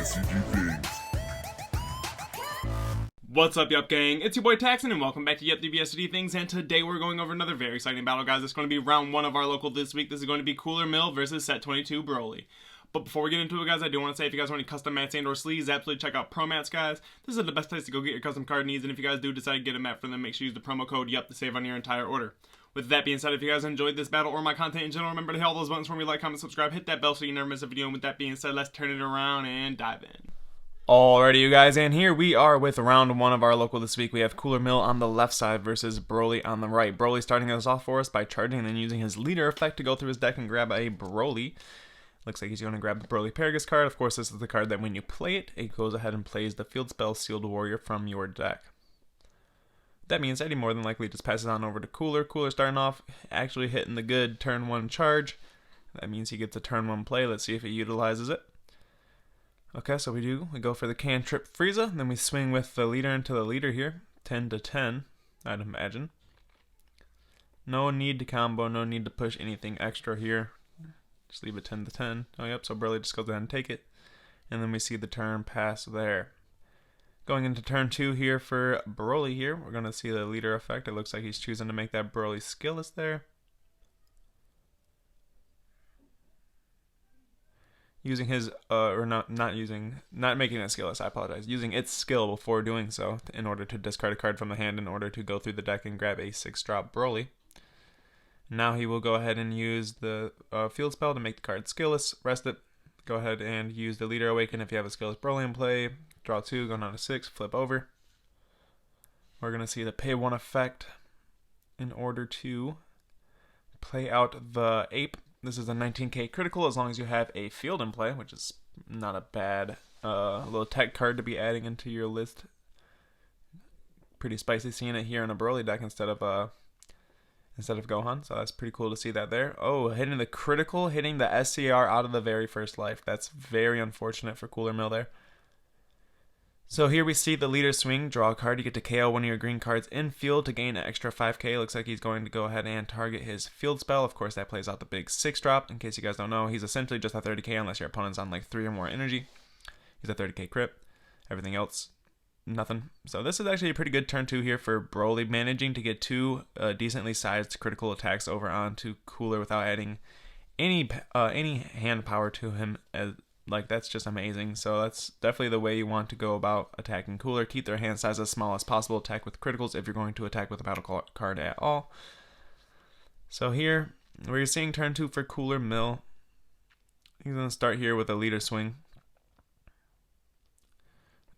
DBSCG things. What's up, Yup gang? It's your boy Taxon, and welcome back to Yup DBSCG Things, and today we're going over another very exciting battle, guys. It's going to be round 1 of our local this week. This is going to be Cooler Mill versus Set 22 Broly. But before we get into it, guys, I do want to say if you guys want any custom mats and or sleeves, absolutely check out Promats, guys. This is the best place to go get your custom card needs, and if you guys do decide to get a mat from them, make sure you use the promo code YUP to save on your entire order. With that being said, if you guys enjoyed this battle or my content in general, remember to hit all those buttons for me, like, comment, subscribe, hit that bell so you never miss a video. And with that being said, let's turn it around and dive in. Alrighty, you guys, and here we are with round 1 of our local this week. We have Cooler Mill on the left side versus Broly on the right. Broly starting us off for us by charging and then using his leader effect to go through his deck and grab a Broly. Looks like he's going to grab the Broly Paragus card. Of course, this is the card that when you play it, it goes ahead and plays the field spell Sealed Warrior from your deck. That means that he more than likely just passes on over to Cooler. Cooler starting off, actually hitting the good turn 1 charge. That means he gets a turn 1 play. Let's see if he utilizes it. Okay, so we go for the cantrip Frieza, then we swing with the leader into the leader here, 10 to 10, I'd imagine. No need to combo, no need to push anything extra here. Just leave it 10 to 10. Oh, yep, so Broly just goes ahead and take it. And then we see the turn pass there. Going into turn 2 here for Broly here, we're going to see the leader effect. It looks like he's choosing to make that Broly skillless there. Using his, not making it skillless, I apologize. Using its skill before doing so in order to discard a card from the hand in order to go through the deck and grab a 6-drop Broly. Now he will go ahead and use the field spell to make the card skillless, rest it, go ahead and use the leader awaken if you have a skillless Broly in play, draw 2, go down to 6, flip over. We're going to see the pay 1 effect in order to play out the ape. This is a 19k critical as long as you have a field in play, which is not a bad little tech card to be adding into your list. Pretty spicy seeing it here in a Broly deck instead of Gohan, so that's pretty cool to see that there. Oh, hitting the critical, hitting the SCR out of the very first life. That's very unfortunate for Cooler Mill there. So here we see the leader swing, draw a card, you get to KO one of your green cards in field to gain an extra 5k. Looks like he's going to go ahead and target his field spell. Of course, that plays out the big 6-drop. In case you guys don't know, he's essentially just a 30k unless your opponent's on like 3 or more energy. He's a 30k crit. Everything else, nothing. So this is actually a pretty good turn 2 here for Broly, managing to get 2 decently sized critical attacks over onto Cooler without adding any hand power to him. Like, that's just amazing. So that's definitely the way you want to go about attacking Cooler. Keep their hand size as small as possible. Attack with criticals if you're going to attack with a battle card at all. So here, we're seeing turn 2 for Cooler Mill. He's going to start here with a leader swing.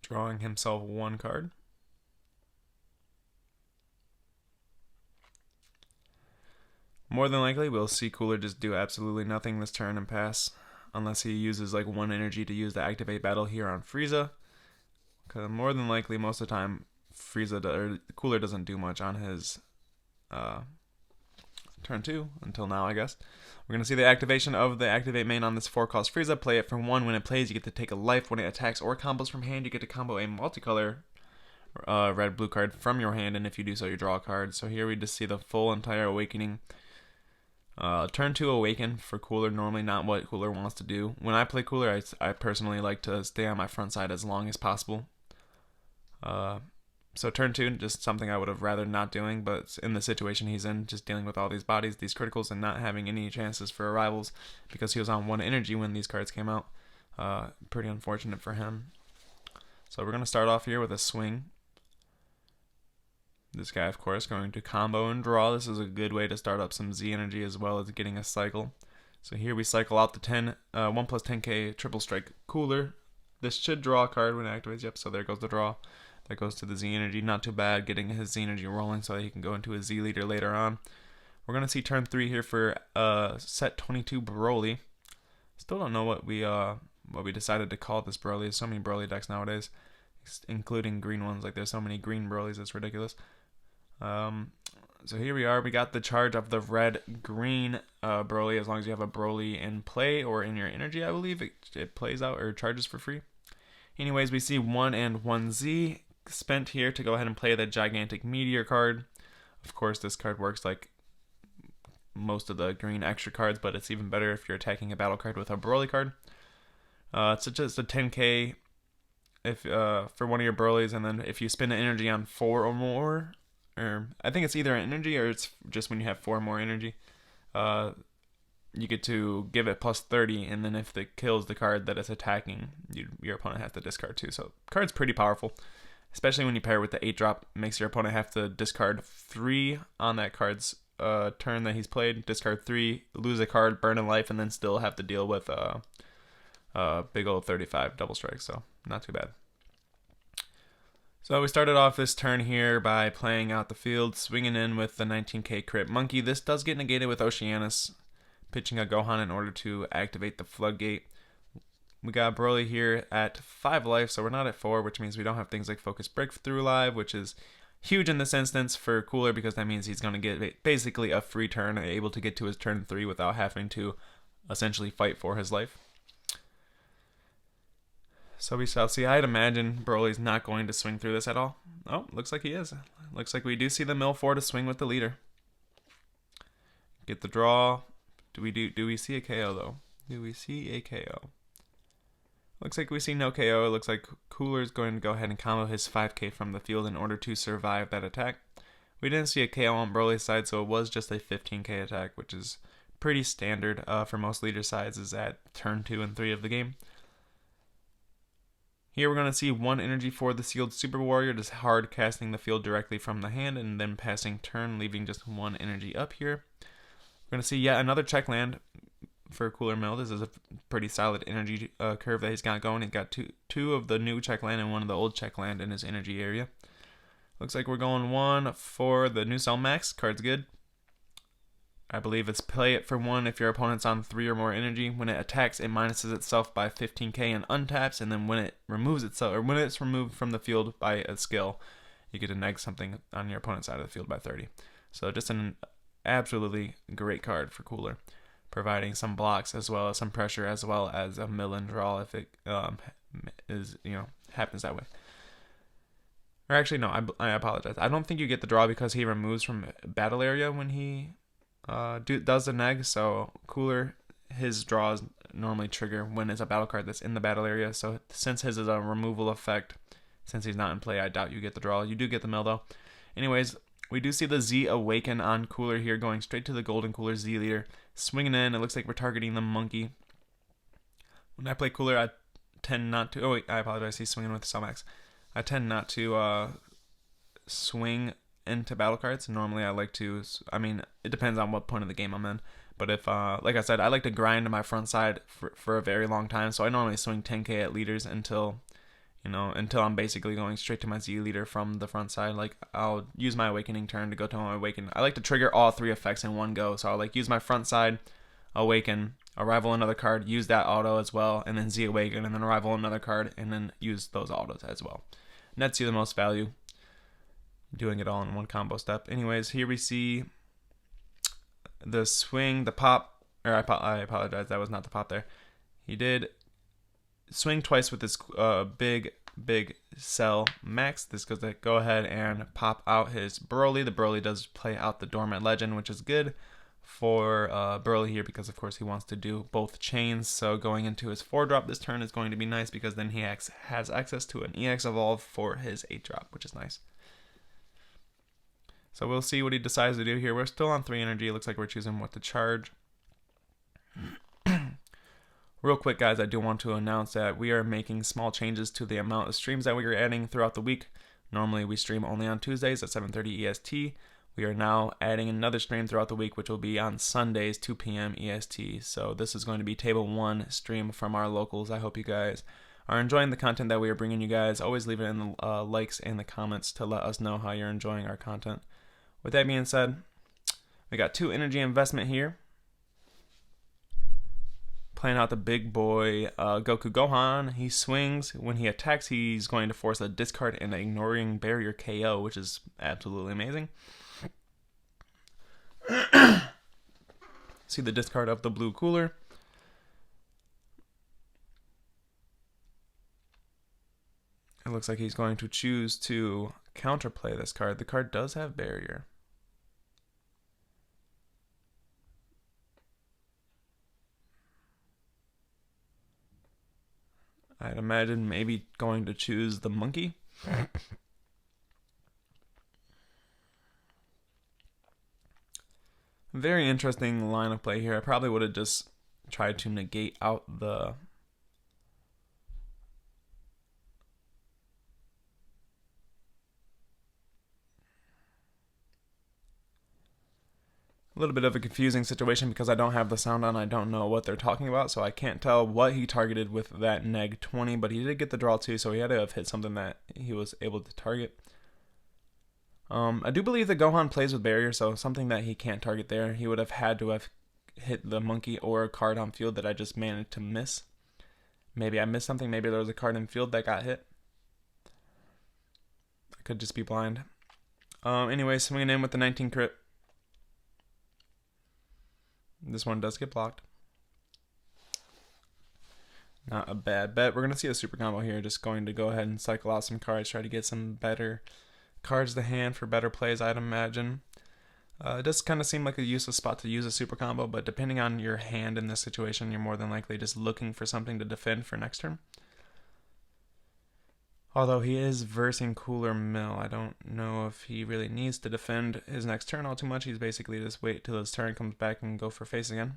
Drawing himself 1 card. More than likely, we'll see Cooler just do absolutely nothing this turn and pass. Unless he uses like 1 energy to use the activate battle here on Frieza. Because more than likely, most of the time, Cooler doesn't do much on his turn 2, until now, I guess. We're going to see the activation of the activate main on this 4-cost Frieza. Play it for 1. When it plays, you get to take a life. When it attacks or combos from hand, you get to combo a multicolor red-blue card from your hand. And if you do so, you draw a card. So here we just see the full entire awakening. Turn 2 awaken for Cooler, normally not what Cooler wants to do. When I play Cooler, I personally like to stay on my front side as long as possible. So turn 2, just something I would have rather not doing, but in the situation he's in, just dealing with all these bodies, these criticals, and not having any chances for arrivals because he was on 1 energy when these cards came out. Pretty unfortunate for him. So we're going to start off here with a swing. This guy, of course, going to combo and draw. This is a good way to start up some Z energy as well as getting a cycle. So here we cycle out the 1 plus 10k triple strike Cooler. This should draw a card when it activates. Yep, so there goes the draw. That goes to the Z energy. Not too bad, getting his Z energy rolling so that he can go into a Z leader later on. We're going to see turn 3 here for set 22 Broly. Still don't know what we decided to call this Broly. There's so many Broly decks nowadays, including green ones. Like, there's so many green Brolys, it's ridiculous. So here we are. We got the charge of the red-green Broly. As long as you have a Broly in play or in your energy, I believe it plays out or charges for free. Anyways, we see 1 and 1Z spent here to go ahead and play the gigantic meteor card. Of course, this card works like most of the green extra cards, but it's even better if you're attacking a battle card with a Broly card. It's just a 10k if for one of your Burleys, and then if you spend an energy on 4 or more, or I think it's either an energy or it's just when you have 4 or more energy, you get to give it plus 30, and then if it kills the card that it's attacking, your opponent has to discard 2. So card's pretty powerful, especially when you pair it with the 8-drop. Makes your opponent have to discard 3 on that card's turn that he's played, discard 3, lose a card, burn a life, and then still have to deal with big old 35 double strike. So not too bad. So we started off this turn here by playing out the field, swinging in with the 19k crit monkey. This does get negated with Oceanus, pitching a Gohan in order to activate the floodgate. We got Broly here at 5 life, so we're not at 4, which means we don't have things like Focus Breakthrough live, which is huge in this instance for Cooler, because that means he's going to get basically a free turn, able to get to his turn 3 without having to essentially fight for his life. So we shall see. I'd imagine Broly's not going to swing through this at all. Oh, looks like he is. Looks like we do see the mill 4 to swing with the leader. Get the draw. Do we see a KO though? Do we see a KO? Looks like we see no KO. It looks like Cooler's going to go ahead and combo his 5k from the field in order to survive that attack. We didn't see a KO on Broly's side, so it was just a 15k attack, which is pretty standard for most leader sides, is at turn 2 and 3 of the game. Here we're going to see 1 energy for the sealed Super Warrior, just hard casting the field directly from the hand and then passing turn, leaving just 1 energy up here. We're going to see yet another check land for Cooler Mill. This is a pretty solid energy curve that he's got going. He's got two of the new check land and 1 of the old check land in his energy area. Looks like we're going 1 for the new Cell Max. Card's good. I believe it's play it for 1 if your opponent's on 3 or more energy. When it attacks, it minuses itself by 15k and untaps, and then when it removes itself, or when it's removed from the field by a skill, you get to neg something on your opponent's side of the field by 30. So just an absolutely great card for Cooler, providing some blocks as well as some pressure, as well as a mill and draw if it happens that way. Or actually, no, I apologize. I don't think you get the draw because he removes from battle area when he does the neg. So Cooler, his draws normally trigger when it's a battle card that's in the battle area. So since his is a removal effect, since he's not in play, I doubt you get the draw. You do get the mill though. Anyways, we do see the Z Awaken on Cooler here, going straight to the Golden Cooler Z leader, swinging in. It looks like we're targeting the monkey. When I play Cooler, I tend not to. Oh wait, I apologize. He's swinging with Cell Max. I tend not to swing into battle cards. Normally I like to, I mean, it depends on what point of the game I'm in, but if like I said, I like to grind my front side for a very long time, so I normally swing 10k at leaders until I'm basically going straight to my Z leader from the front side. Like, I'll use my awakening turn to go to my awaken. I like to trigger all 3 effects in one go, so I'll like use my front side, awaken, arrival another card, use that auto as well, and then Z awaken, and then arrival another card, and then use those autos as well. Nets you the most value, doing it all in one combo step. Anyways, here we see the swing, the pop, or I apologize, that was not the pop there. He did swing twice with this big Cell Max. This goes to go ahead and pop out his Broly. The Broly does play out the Dormant Legend, which is good for Broly here because of course he wants to do both chains. So going into his 4-drop this turn is going to be nice because then he has access to an EX Evolve for his 8-drop, which is nice. So we'll see what he decides to do here. We're still on 3 energy. It looks like we're choosing what to charge. Real quick, guys, I do want to announce that we are making small changes to the amount of streams that we are adding throughout the week. Normally, we stream only on Tuesdays at 7:30 EST. We are now adding another stream throughout the week, which will be on Sundays, 2 p.m. EST. So this is going to be Table 1 stream from our locals. I hope you guys are enjoying the content that we are bringing you guys. Always leave it in the likes and the comments to let us know how you're enjoying our content. With that being said, we got 2 energy investment here. Playing out the big boy Goku Gohan. He swings. When he attacks, he's going to force a discard and ignoring barrier KO, which is absolutely amazing. See the discard of the blue Cooler. It looks like he's going to choose to counterplay this card. The card does have barrier. I'd imagine maybe going to choose the monkey. Very interesting line of play here. I probably would have just tried to negate out the a little bit of a confusing situation because I don't have the sound on. I don't know what they're talking about, so I can't tell what he targeted with that neg 20, but he did get the draw too, so he had to have hit something that he was able to target. I do believe that Gohan plays with barrier, so something that he can't target there. He would have had to have hit the monkey or a card on field that I just managed to miss. Maybe I missed something. Maybe there was a card in field that got hit. I could just be blind. Anyway, swinging in with the 19 crit. This one does get blocked. Not a bad bet. We're going to see a super combo here. Just going to go ahead and cycle out some cards. Try to get some better cards to hand for better plays, I'd imagine. It does kind of seem like a useless spot to use a super combo, but depending on your hand in this situation, you're more than likely just looking for something to defend for next turn. Although he is versing Cooler Mill, I don't know if he really needs to defend his next turn all too much. He's basically just wait till his turn comes back and go for face again.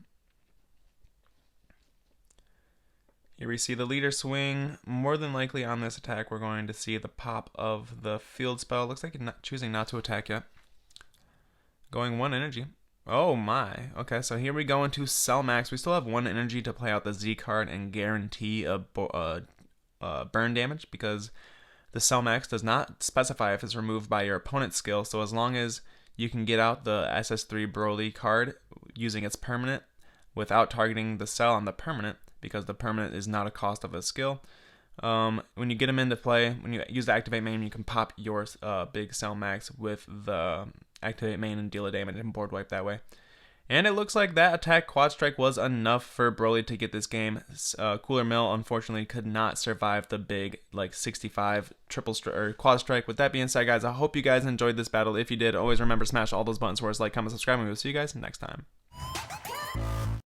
Here we see the leader swing. More than likely on this attack, we're going to see the pop of the field spell. Looks like he's choosing not to attack yet. Going 1 energy. Oh my. Okay, so here we go into Cell Max. We still have 1 energy to play out the Z card and guarantee a burn damage because the Cell Max does not specify if it's removed by your opponent's skill. So as long as you can get out the SS3 Broly card using its permanent without targeting the cell on the permanent, because the permanent is not a cost of a skill. When you get them into play, when you use the activate main, you can pop your big Cell Max with the activate main and deal a damage and board wipe that way. And it looks like that attack quad strike was enough for Broly to get this game. Cooler Mill unfortunately could not survive the big like 65 quad strike. With that being said, guys, I hope you guys enjoyed this battle. If you did, always remember smash all those buttons for us, like, comment, subscribe, and we'll see you guys next time.